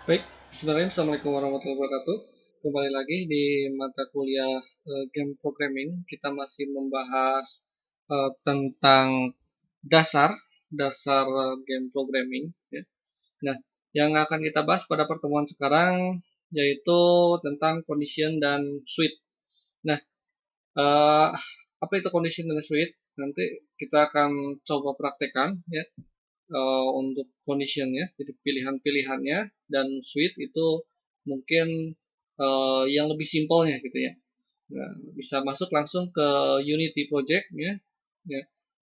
Baik, sebenarnya Assalamualaikum warahmatullahi wabarakatuh. Kembali lagi di mata kuliah Game Programming. Kita masih membahas tentang dasar dasar Game Programming. Ya. Nah, yang akan kita bahas pada pertemuan sekarang yaitu tentang condition dan switch. Nah, eh, apa itu condition dan switch? Nanti kita akan coba praktekkan ya untuk conditionnya, jadi pilihan-pilihannya, dan suite itu mungkin yang lebih simpelnya gitu ya. Nah, bisa masuk langsung ke Unity project ya.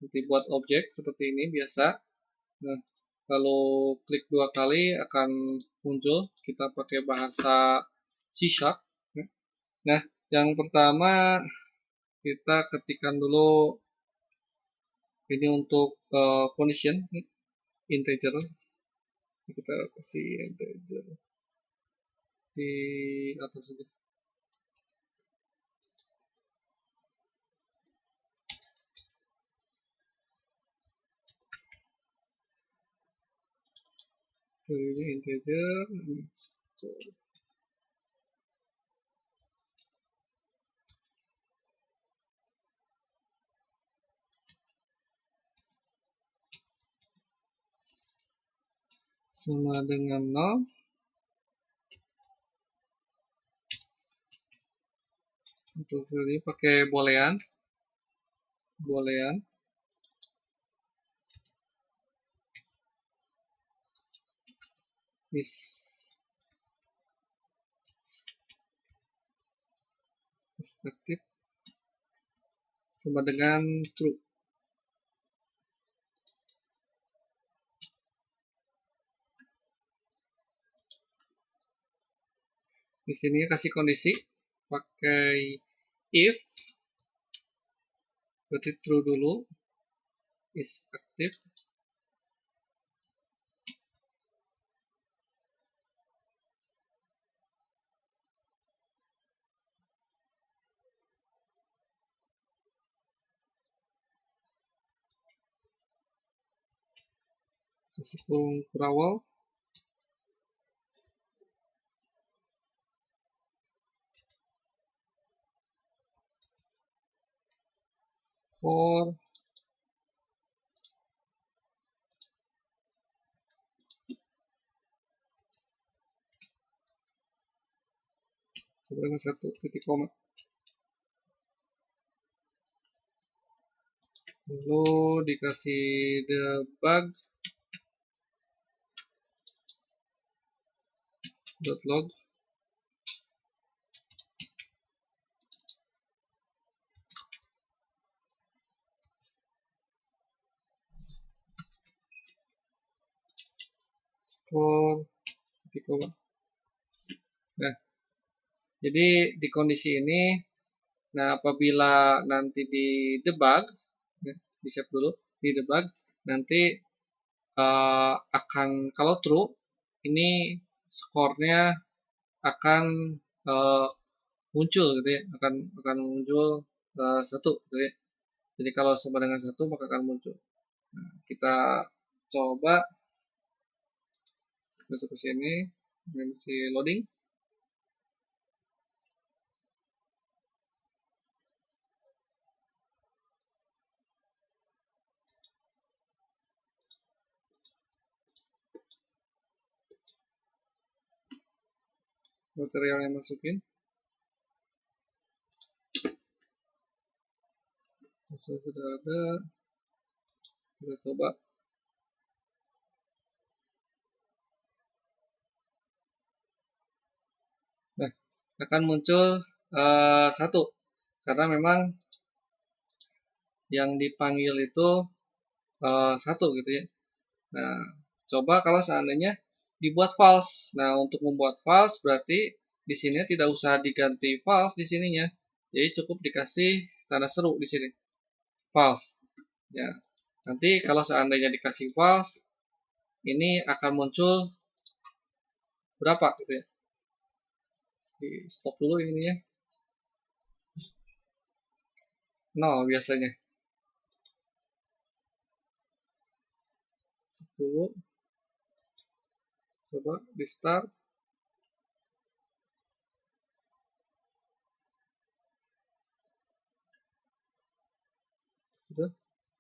Nanti buat objek seperti ini biasa. Nah, kalau klik dua kali akan muncul kita pakai bahasa C Sharp. Ya. Nah, yang pertama kita ketikkan dulu ini untuk condition integer, kita kasih integer di atas saja. Ini integer. Sama dengan 0. Untuk value pakai boolean. Is aktif sama dengan true. Di sini kasih kondisi pakai if, berarti true dulu, is aktif. Kasih kurung kurawal. For sebenarnya satu titik koma. Lalu dikasih debug .log. For titik koma. Nah, jadi di kondisi ini, nah apabila nanti di debug, ya, di save dulu, di debug, nanti akan, kalau true, ini skornya akan uh, muncul gitu ya, akan muncul satu gitu ya. Jadi kalau sama dengan satu maka akan muncul. Nah, kita coba masuk ke sini, masih loading. Material yang masukin, sudah ada, kita coba. Nah, akan muncul satu, karena memang yang dipanggil itu satu gitu ya. Nah, coba kalau seandainya dibuat false. Nah, untuk membuat false berarti di sini tidak usah diganti false di sininya. Jadi cukup dikasih tanda seru di sini. False. Ya. Nanti kalau seandainya dikasih false, ini akan muncul berapa gitu ya. Di stop dulu ini ya. 0 biasanya. Dulu. Coba di start. Sudah?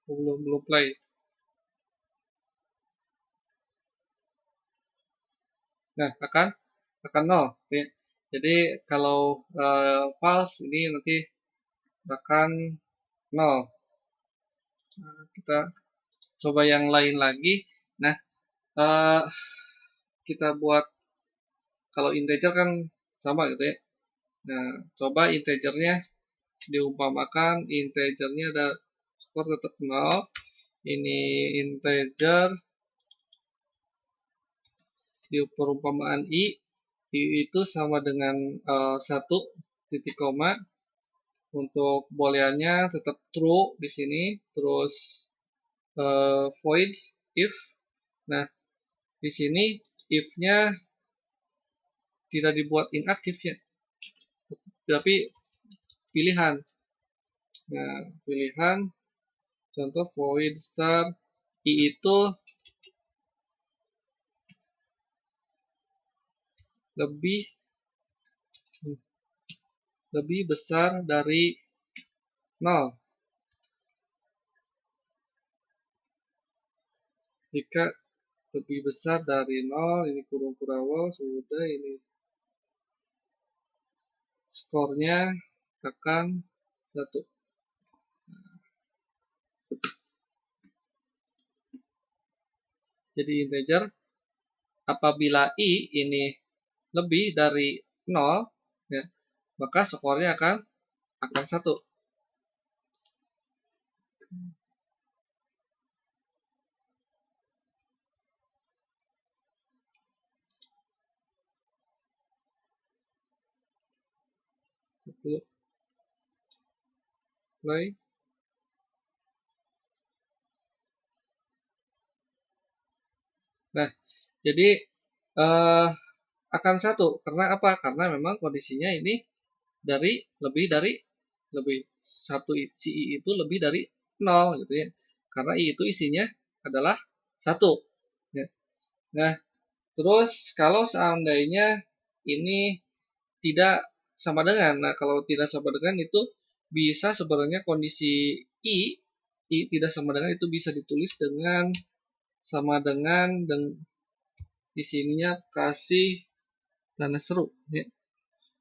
Belum play. Nah, akan 0 ya. Jadi kalau false ini nanti akan 0. Nah, kita coba yang lain lagi. Nah, eh, kita buat kalau integer kan sama gitu ya. Nah, coba integernya diumpamakan integernya ada skor tetap 0. Ini integer di perumpamaan i itu sama dengan 1 titik koma. Untuk booleannya tetap true di sini, terus void if. Nah, di sini if-nya tidak dibuat inaktif ya, tapi pilihan. Nah, pilihan contoh void star i itu lebih besar dari 0. Jika lebih besar dari 0, ini kurung kurawal sudah, ini skornya akan 1. Jadi integer apabila i ini lebih dari 0 ya, maka skornya akan 1. Play. Nah, jadi eh, akan 1 karena apa? Karena memang kondisinya ini lebih dari 1, si i itu lebih dari 0 gitu ya. Karena i itu isinya adalah 1 ya. Nah, terus kalau seandainya ini tidak sama dengan, nah kalau tidak sama dengan itu bisa sebenarnya kondisi i tidak sama dengan itu bisa ditulis dengan sama dengan dan di sininya kasih tanda seru ya.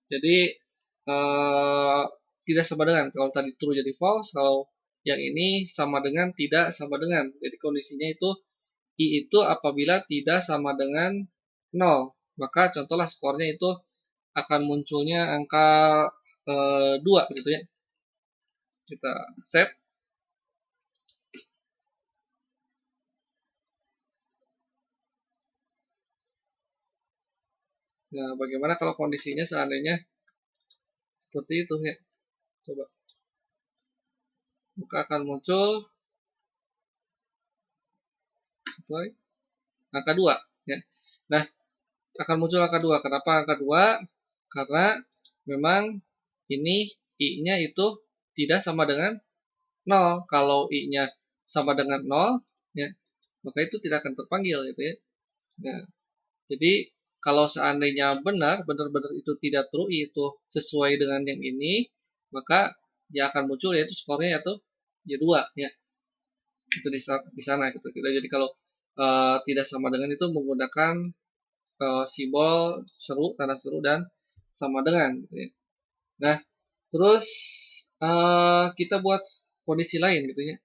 Jadi tidak sama dengan, kalau tadi true jadi false, kalau yang ini sama dengan tidak sama dengan. Jadi kondisinya itu i itu apabila tidak sama dengan 0, maka contohlah skornya itu akan munculnya angka 2 gitu ya. Kita save. Nah, bagaimana kalau kondisinya seandainya seperti itu ya. Coba. Maka akan muncul angka 2 ya. Nah, akan muncul angka 2. Kenapa angka 2? Karena memang ini i-nya itu tidak sama dengan 0. Kalau i-nya sama dengan 0 ya, maka itu tidak akan terpanggil gitu ya. Nah, jadi kalau seandainya benar-benar itu tidak true, itu sesuai dengan yang ini, maka ya akan muncul yaitu skornya yaitu ya 2 ya. Itu di sana gitu. Jadi kalau tidak sama dengan itu menggunakan simbol seru, tanda seru dan sama dengan gitu ya. Nah, terus kita buat kondisi lain gitu ya.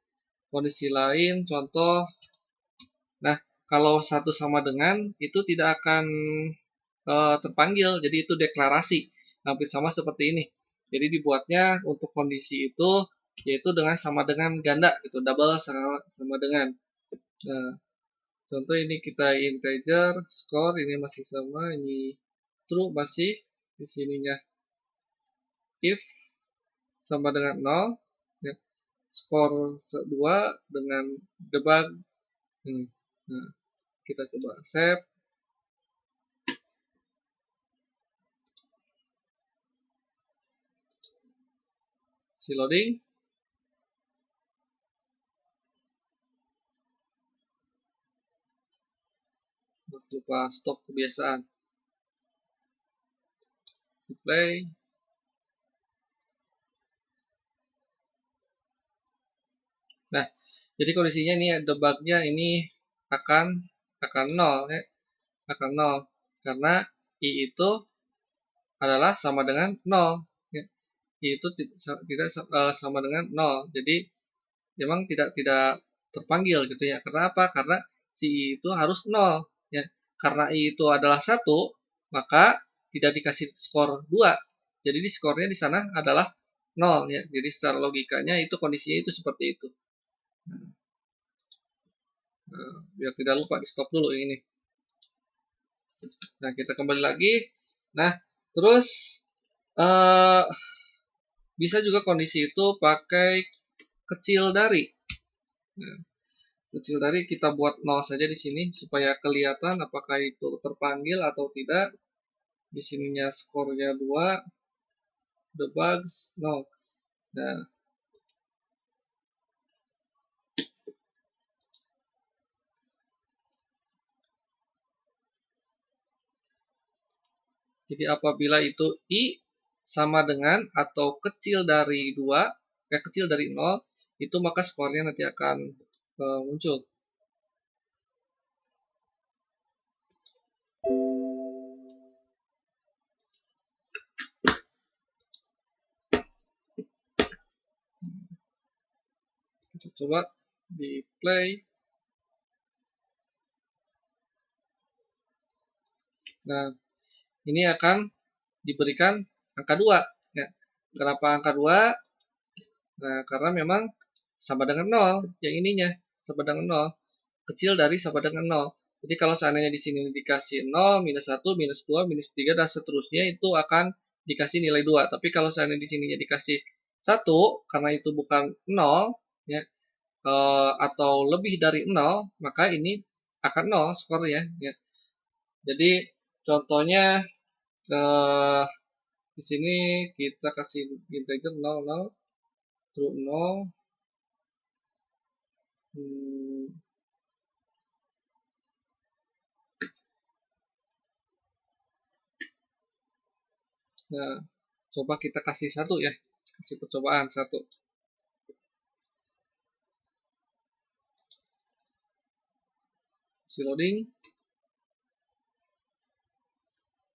Kondisi lain contoh, nah kalau satu sama dengan itu tidak akan terpanggil, jadi itu deklarasi hampir sama seperti ini. Jadi dibuatnya untuk kondisi itu yaitu dengan sama dengan ganda gitu, double sama dengan. Nah, contoh ini kita integer score ini masih sama, ini true masih di sininya if sama dengan 0 ya, skor 2 dengan debug ini. Nah, kita coba save. Si loading. Lupa stop kebiasaan. Play. Jadi kondisinya ini debugnya ini akan 0 ya, akan 0 karena i itu adalah sama dengan 0 ya. I itu tidak sama dengan 0. Jadi memang tidak terpanggil gitu ya. Karena apa? Karena si i itu harus 0 ya. Karena i itu adalah 1, maka tidak dikasih skor 2. Jadi di skornya di sana adalah 0 ya. Jadi secara logikanya itu kondisinya itu seperti itu. Nah, biar tidak lupa di stop dulu ini. Nah, kita kembali lagi. Nah, terus uh, bisa juga kondisi itu pakai kecil dari. Nah, kecil dari kita buat 0 saja di sini supaya kelihatan apakah itu terpanggil atau tidak. Di sininya skornya 2, debugs 0. Nah, jadi apabila itu i sama dengan atau kecil dari 2, kecil dari 0, itu maka skornya nanti akan muncul. Kita coba di play. Nah, ini akan diberikan angka 2 ya. Kenapa angka 2? Nah, karena memang sama dengan 0 yang ininya, sama dengan 0. Kecil dari sama dengan 0. Jadi kalau seandainya di sini dikasih 0, minus 1, minus 2, minus 3 dan seterusnya itu akan dikasih nilai 2. Tapi kalau seandainya di sininya dikasih 1 karena itu bukan 0 ya, atau lebih dari 0, maka ini akan 0 skornya ya. Jadi contohnya di sini kita kasih integer 0, 0, true 0. Nah, coba kita kasih 1 ya. Kasih percobaan 1. Kasih loading.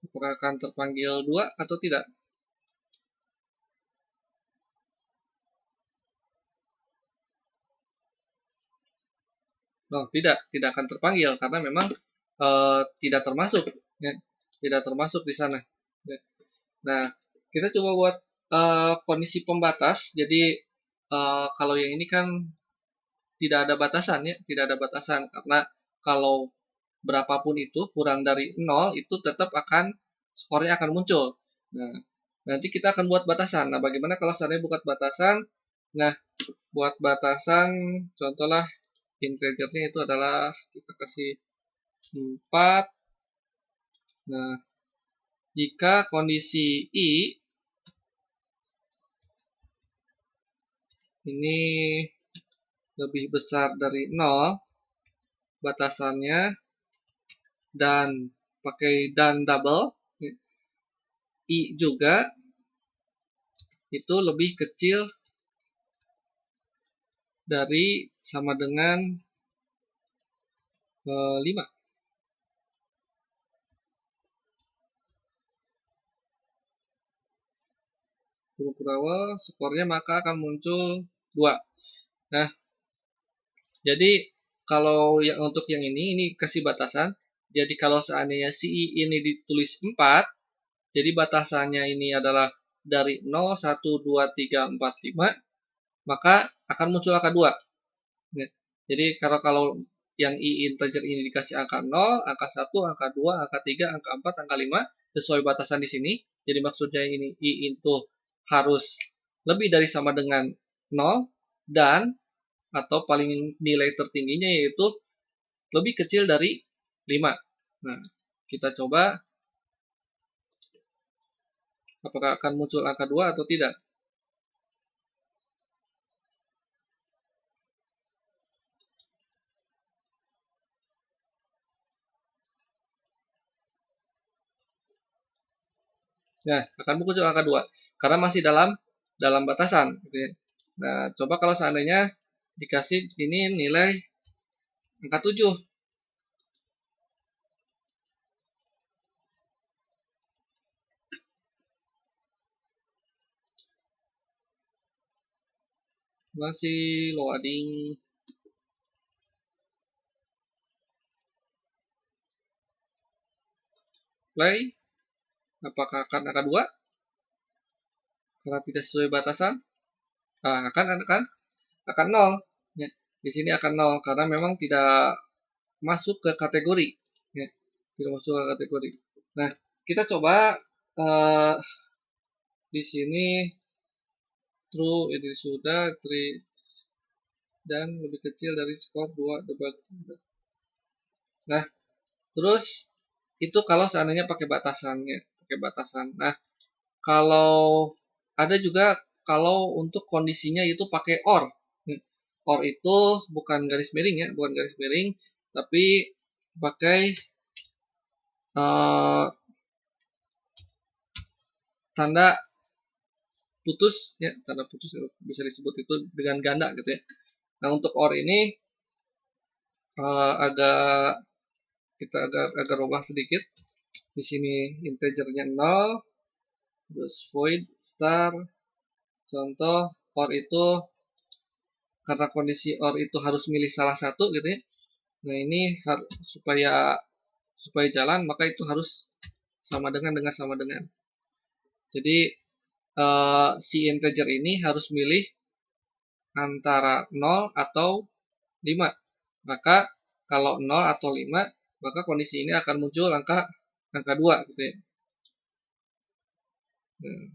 Apakah akan terpanggil 2 atau tidak? Tidak akan terpanggil karena memang tidak termasuk ya. Tidak termasuk di sana. Ya. Nah, kita coba buat kondisi pembatas. Jadi kalau yang ini kan tidak ada batasan ya, tidak ada batasan karena kalau berapapun itu kurang dari 0 itu tetap akan skornya akan muncul. Nah, nanti kita akan buat batasan. Nah, bagaimana kalau seandainya buat batasan? Nah, buat batasan contohlah integernya itu adalah kita kasih 4. Nah, jika kondisi i ini lebih besar dari 0 batasannya dan pakai dan double i juga itu lebih kecil dari sama dengan 5. Huruf awal skornya maka akan muncul 2. Nah, jadi kalau yang untuk yang ini kasih batasan. Jadi kalau seandainya si i ini ditulis 4, jadi batasannya ini adalah dari 0, 1, 2, 3, 4, 5, maka akan muncul angka 2. Ya. Jadi kalau yang i integer ini dikasih angka 0, angka 1, angka 2, angka 3, angka 4, angka 5, sesuai batasan di sini. Jadi maksudnya ini i itu harus lebih dari sama dengan 0 dan atau paling nilai tertingginya yaitu lebih kecil dari 5. Nah, kita coba apakah akan muncul angka 2 atau tidak. Nah, akan muncul angka 2 karena masih dalam batasan gitu ya. Nah, coba kalau seandainya dikasih ini nilai angka 7. Masih loading. Play. Apakah akan angka 2? Karena tidak sesuai batasan, akan 0. Ya. Di sini akan 0 karena memang tidak masuk ke kategori. Ya. Tidak masuk ke kategori. Nah, kita coba di sini true ini sudah 3 dan lebih kecil dari skor 2 debat. Nah, terus itu kalau seandainya pakai batasannya, Nah, kalau ada juga kalau untuk kondisinya itu pakai OR. OR itu bukan garis miring ya, bukan garis miring, tapi pakai tanda putus ya, tanda putus bisa disebut itu dengan ganda gitu ya. Nah, untuk OR ini kita agak rubah sedikit. Di sini integernya 0, terus void star. Contoh OR itu karena kondisi OR itu harus milih salah satu gitu ya. Nah, ini supaya jalan maka itu harus sama dengan sama dengan. Jadi si integer ini harus milih antara 0 atau 5. Maka kalau 0 atau 5, maka kondisi ini akan muncul angka 2 gitu ya. Nah,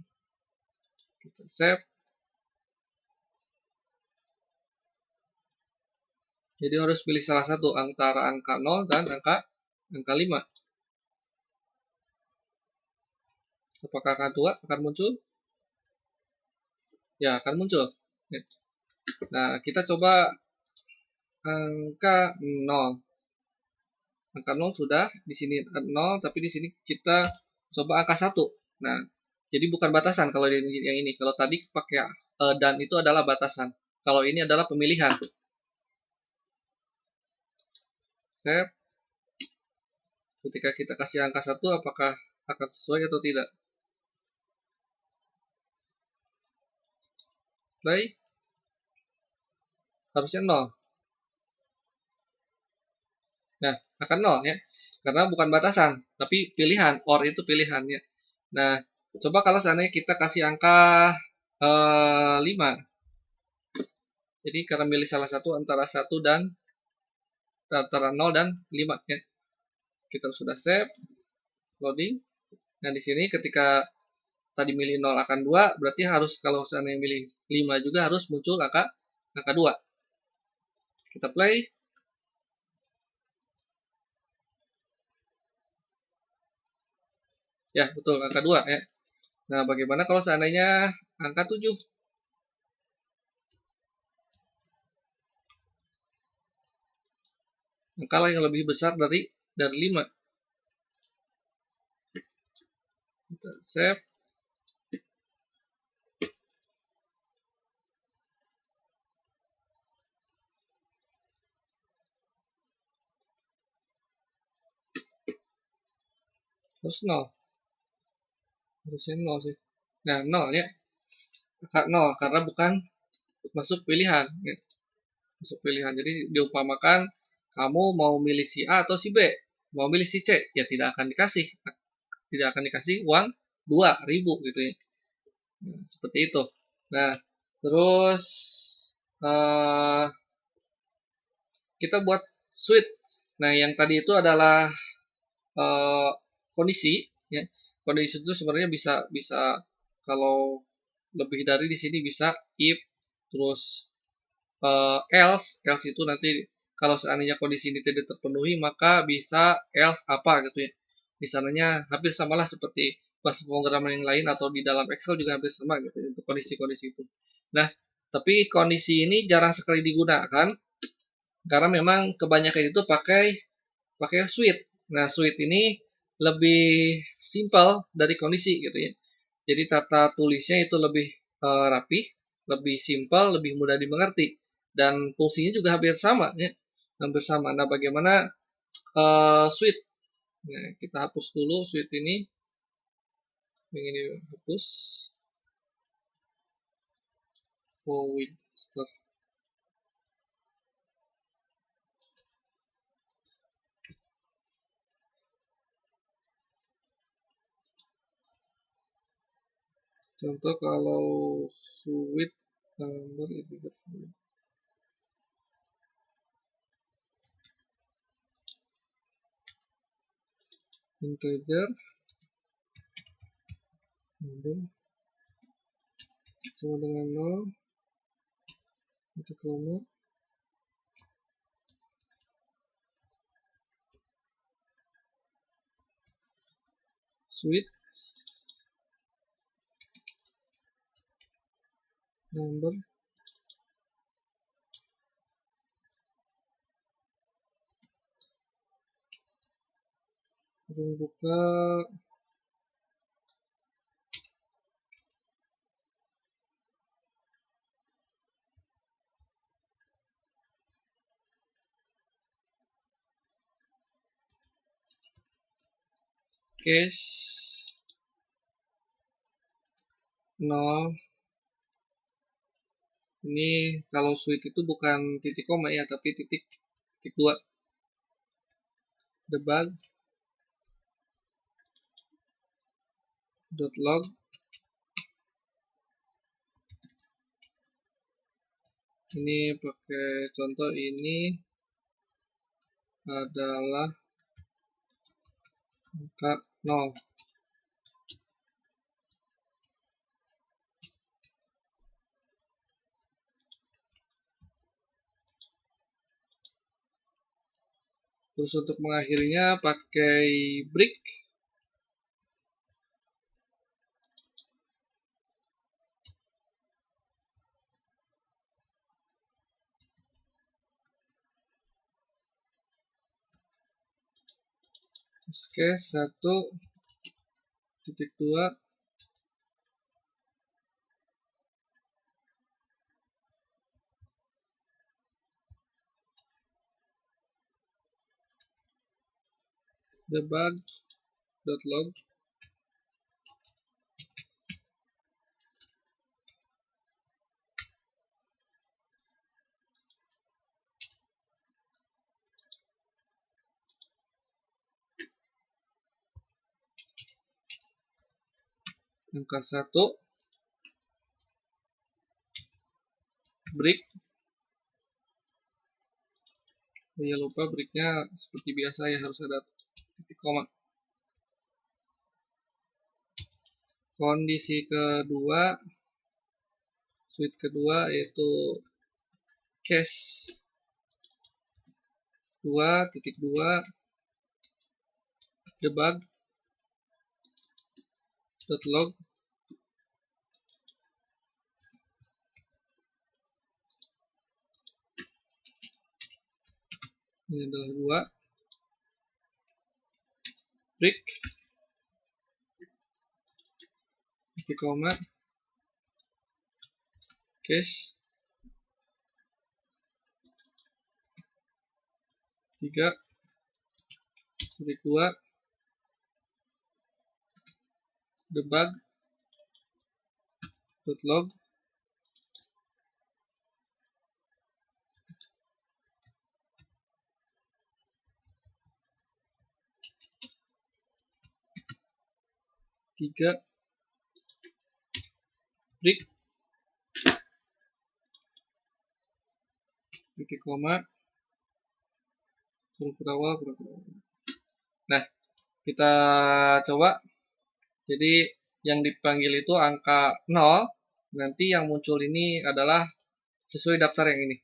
kita save. Jadi harus pilih salah satu antara angka 0 dan angka 5. Apakah angka 2 akan muncul? Ya, akan muncul. Nah, kita coba angka 0. Angka 0 sudah, di sini 0, tapi di sini kita coba angka 1. Nah, jadi bukan batasan kalau yang ini. Kalau tadi pakai dan itu adalah batasan. Kalau ini adalah pemilihan. Save. Ketika kita kasih angka 1, apakah akan sesuai atau tidak? Play. Harusnya 0. Nah, akan 0 ya. Karena bukan batasan, tapi pilihan. OR itu pilihannya. Nah, coba kalau seandainya kita kasih angka 5. Jadi karena milih salah satu antara 1 dan antara 0 dan 5 ya. Kita sudah save, loading. Nah, di sini ketika tadi milih 0 akan 2, berarti harus kalau seandainya milih 5 juga harus muncul angka 2. Kita play. Ya, betul, angka 2 ya. Nah, bagaimana kalau seandainya angka 7? Angka yang lebih besar dari 5. Kita save. Terus 0. Harusnya 0 sih. Nah, 0 ya. Angka 0 karena bukan masuk pilihan ya. Masuk pilihan. Jadi diumpamakan kamu mau milih si A atau si B, mau milih si C, ya tidak akan dikasih uang 2.000 gitu ya. Nah, seperti itu. Nah, terus kita buat switch. Nah, yang tadi itu adalah kondisi ya. Kondisi itu sebenarnya bisa kalau lebih dari di sini bisa if, terus else itu nanti kalau seandainya kondisi ini tidak terpenuhi maka bisa else apa gitu ya. Misalnya hampir samalah seperti bahasa pemrograman yang lain atau di dalam Excel juga hampir sama gitu ya, untuk kondisi-kondisi itu. Nah, tapi kondisi ini jarang sekali digunakan karena memang kebanyakan itu pakai switch. Nah, switch ini lebih simpel dari kondisi gitu ya. Jadi tata tulisnya itu lebih rapi, lebih simpel, lebih mudah dimengerti. dan fungsinya juga hampir sama ya, hampir sama. Nah, bagaimana switch? Nah, kita hapus dulu switch ini, yang ini hapus. Forward start. Contoh kalau switch number itu integer sama dengan 0 itu koma switch number buka case 0. Ini kalau switch itu bukan titik koma ya, tapi titik 2. Debug .log ini pakai contoh ini adalah angka 0. Terus untuk mengakhirinya pakai break. Case 1.2 debug.log angka 1 break. Jangan lupa breaknya seperti biasa ya, harus ada titik koma. Kondisi kedua, switch kedua yaitu case 2.2 debug.log ini adalah 2 break titik koma case 3.2 debug.log tiga break titik koma huruf awal. Nah, kita coba. Jadi yang dipanggil itu angka 0, nanti yang muncul ini adalah sesuai daftar yang ini.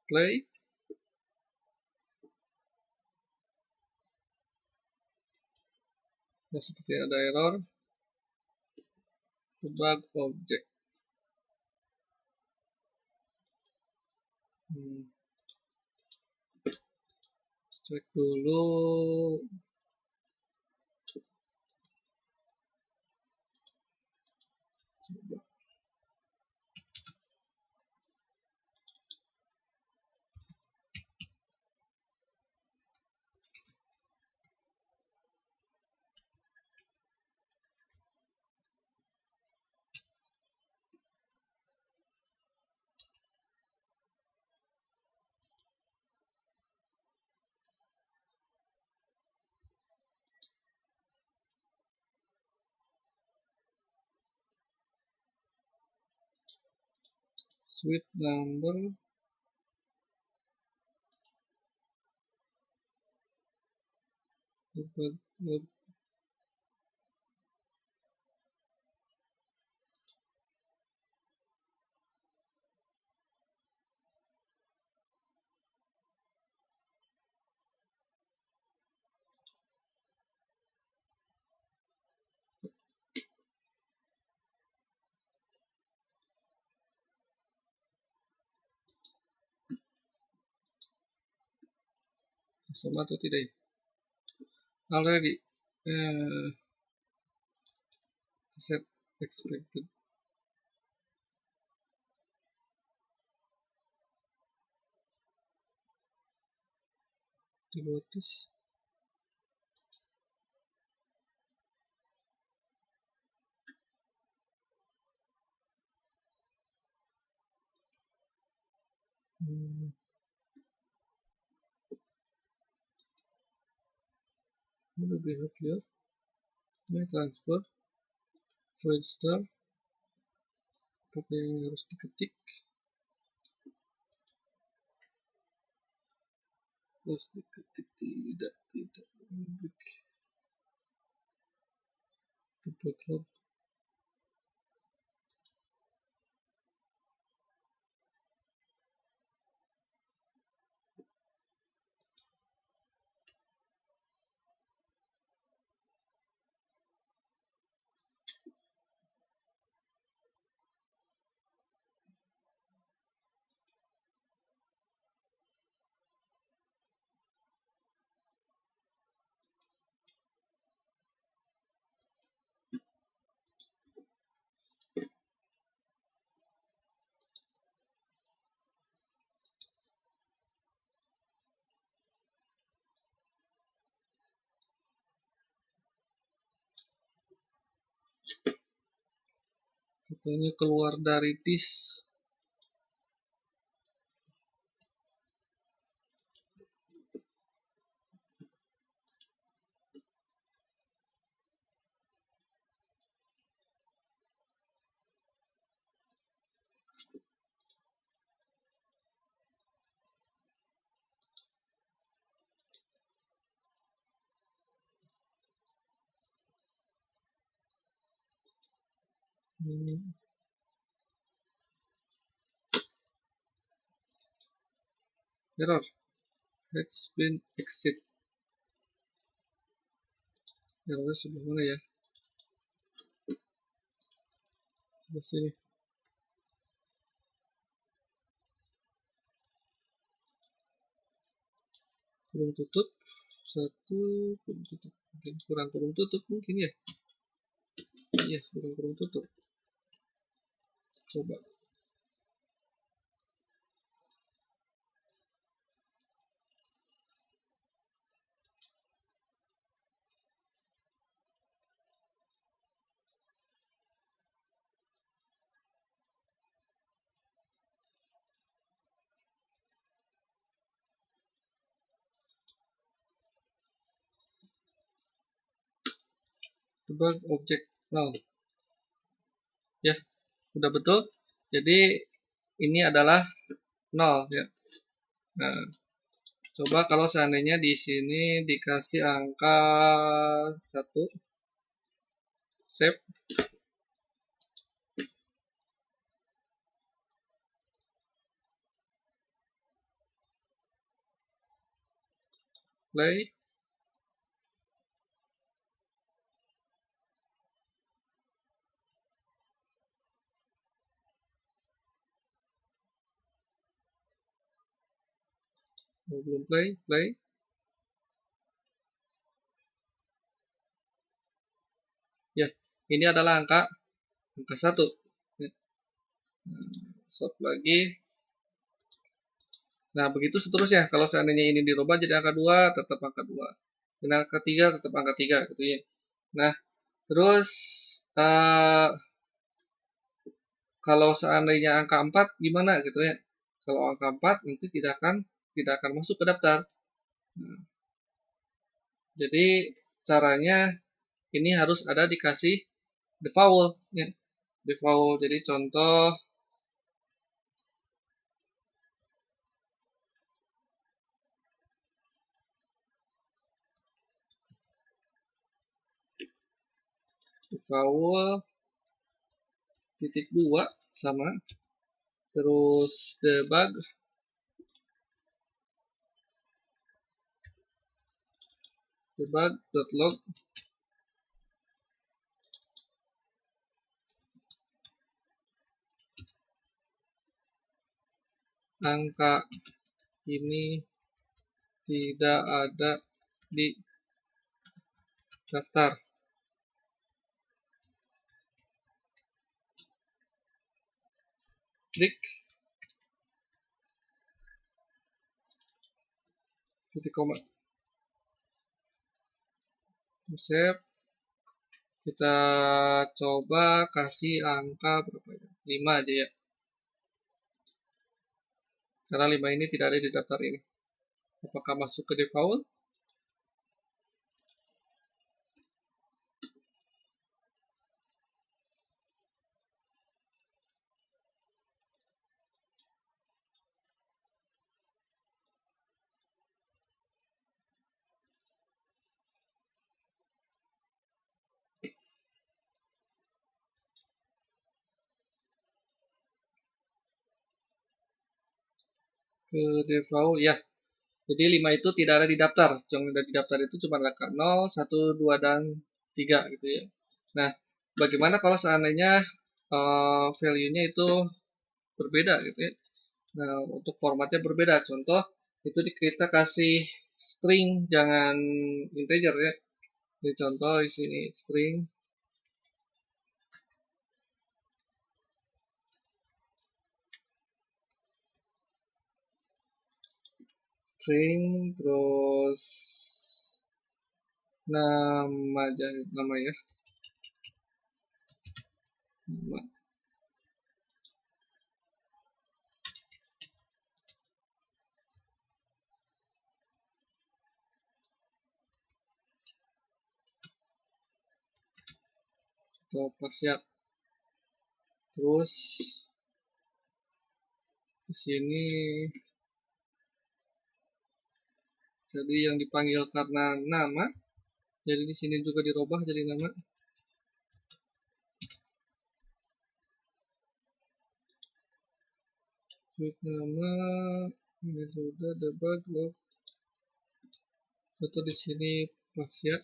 Play. Nah, seperti ada error. Debug object. Cek dulu. Coba. Suite number. Sama atau tidak? Already set expected. Devotees. Model behavior. My transfer. Register. Apa yang harus diketik? Harus diketik tidak. Duplicate. Katanya keluar dari disk. Error has been exit. Errornya sebelah mana ya? Sebelah sini. Kurung tutup. Satu kurung tutup. Mungkin kurang kurung tutup mungkin ya. Iya, kurang tutup. Coba. Debug object null. Ya, udah betul. Jadi ini adalah nol ya. Nah, coba kalau seandainya di sini dikasih angka 1, save, play, belum play, Ini adalah angka 1. Stop lagi. Nah, begitu seterusnya. Kalau seandainya ini dirubah jadi angka 2, tetap angka 2. Dan angka 3 tetap angka 3 gitu ya. Nah, terus kalau seandainya angka 4 gimana gitu ya. Kalau angka 4 nanti tidak akan masuk ke daftar. Nah, jadi caranya ini harus ada dikasih default ya. Default. Jadi contoh default titik 2 sama, terus debug.log angka ini tidak ada di daftar. Klik titik koma. Save. Kita coba kasih angka berapa ya? 5 aja ya. Karena 5 ini tidak ada di daftar ini. Apakah masuk ke default? Ke default ya. Jadi 5 itu tidak ada di daftar. Yang ada di daftar itu cuma angka 0, 1, 2, dan 3 gitu ya. Nah, bagaimana kalau seandainya value-nya itu berbeda gitu ya. Nah, untuk formatnya berbeda. Contoh, itu kita kasih string, jangan integer ya. Jadi contoh di sini string. Terus nama ya. Nama. Pasiat. Terus di sini jadi yang dipanggil karena nama, jadi di sini juga dirubah jadi nama. Nama ini sudah debug log. Atau di sini pasiat.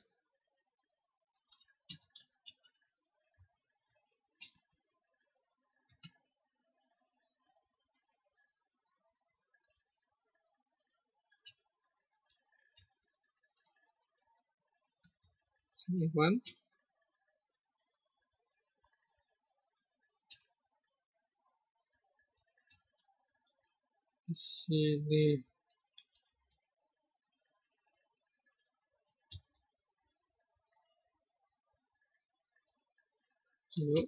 Sini one. Di sini zero.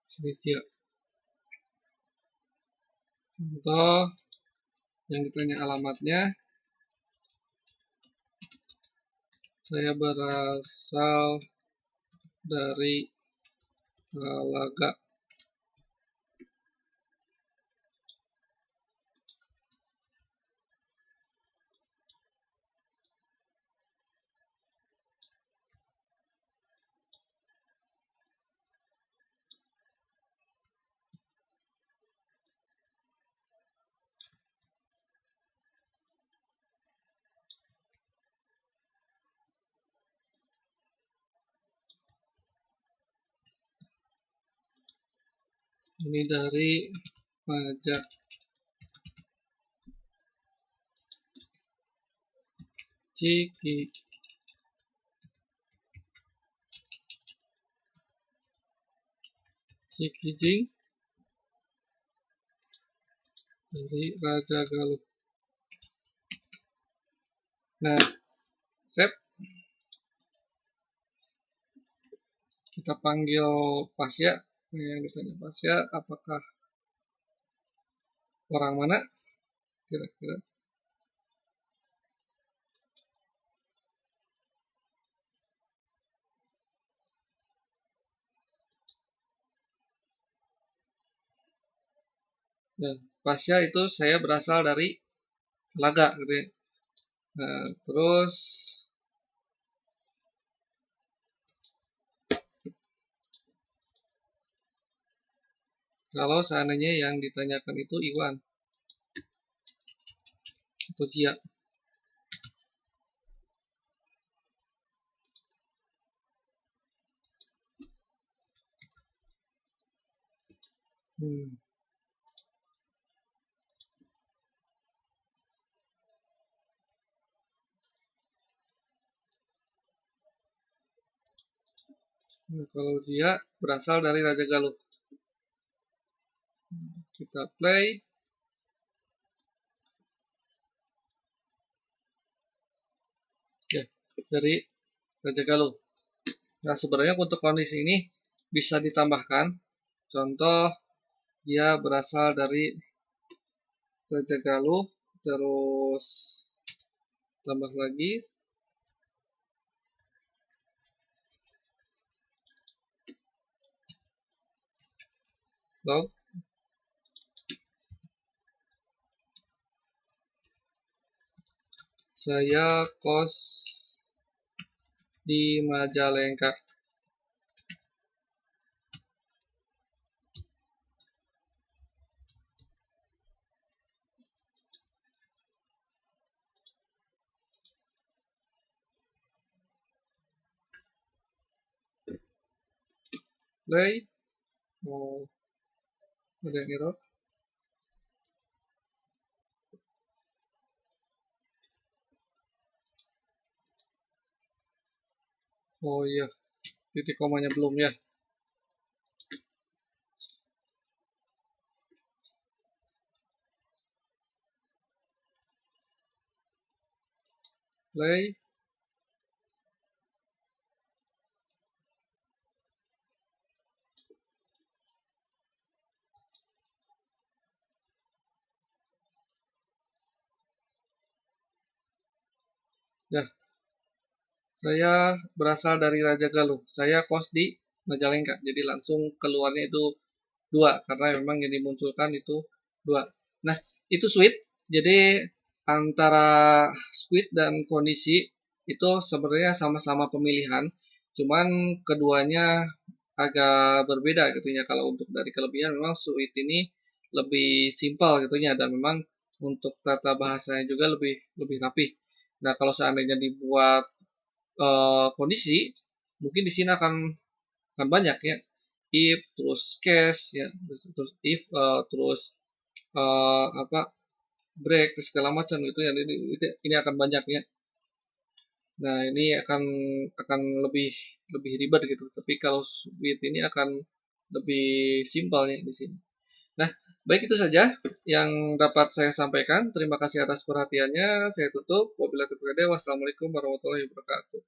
Sini tiga. Contoh yang ditanya alamatnya, saya berasal dari Talaga. Ini dari pajak. ciki, cikijing dari Raja Galuh. Nah, save. Kita panggil Pasya. Yang ditanya Pasya, apakah orang mana? Kira-kira. Dan Pasya itu saya berasal dari Telaga, gitu ya. Nah, terus kalau seandainya yang ditanyakan itu Iwan atau Zia. Nah, kalau Zia berasal dari Raja Galuh. Kita play. Ya, dari Raja Galuh. Nah, sebenarnya untuk kondisi ini bisa ditambahkan. Contoh, dia berasal dari Raja Galuh, terus tambah lagi. Log. Saya kos di Majalengka. Play. Oh, ada yang error. Oh iya, titik komanya belum ya. Play. Ya, saya berasal dari Raja Galuh. Saya kos di Majalengka. Jadi langsung keluarnya itu 2 karena memang yang dimunculkan itu 2. Nah, itu sweet. Jadi antara sweet dan kondisi itu sebenarnya sama-sama pemilihan. Cuman keduanya agak berbeda gitu ya. Kalau untuk dari kelebihan memang sweet ini lebih simpel gitu ya, dan memang untuk tata bahasanya juga lebih lebih rapih. Nah, kalau seandainya dibuat kondisi, mungkin di sini akan banyak ya, if terus case ya, terus if terus apa break segala macam gitu ya, ini akan banyak ya. Nah, ini akan lebih lebih ribet gitu, tapi kalau Sweet ini akan lebih simpelnya di sini. Nah, baik, itu saja yang dapat saya sampaikan. Terima kasih atas perhatiannya. Saya tutup. Wabillahi taufiq. Wassalamualaikum warahmatullahi wabarakatuh.